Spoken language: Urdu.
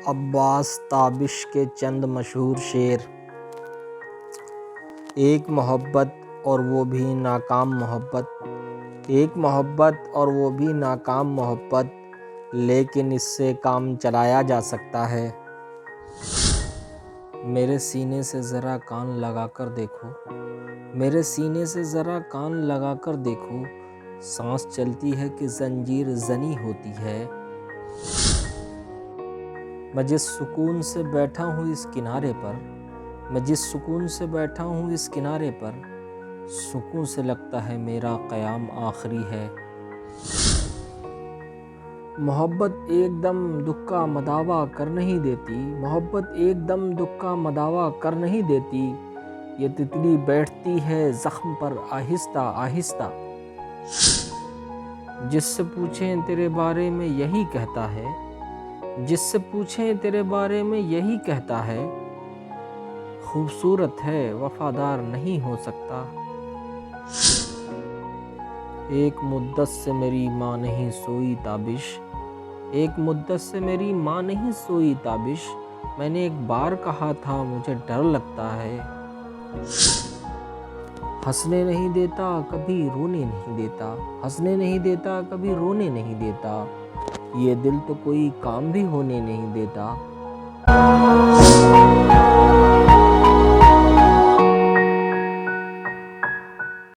عباس تابش کے چند مشہور شعر۔ ایک محبت اور وہ بھی ناکام محبت، ایک محبت اور وہ بھی ناکام محبت، لیکن اس سے کام چلایا جا سکتا ہے۔ میرے سینے سے ذرا کان لگا کر دیکھو، میرے سینے سے ذرا کان لگا کر دیکھو، سانس چلتی ہے کہ زنجیر زنی ہوتی ہے۔ میں جس سکون سے بیٹھا ہوں اس کنارے پر، میں جس سکون سے بیٹھا ہوں اس کنارے پر، سکون سے لگتا ہے میرا قیام آخری ہے۔ محبت ایک دم دکا مداوا کر نہیں دیتی، محبت ایک دم دکا مداوا کر نہیں دیتی، یہ تتلی بیٹھتی ہے زخم پر آہستہ آہستہ۔ جس سے پوچھیں تیرے بارے میں یہی کہتا ہے، جس سے پوچھیں تیرے بارے میں یہی کہتا ہے، خوبصورت ہے وفادار نہیں ہو سکتا۔ ایک مدت سے میری ماں نہیں سوئی تابش، ایک مدت سے میری ماں نہیں سوئی تابش، میں نے ایک بار کہا تھا مجھے ڈر لگتا ہے۔ ہنسنے نہیں دیتا کبھی رونے نہیں دیتا، ہنسنے نہیں دیتا کبھی رونے نہیں دیتا، یہ دل تو کوئی کام بھی ہونے نہیں دیتا۔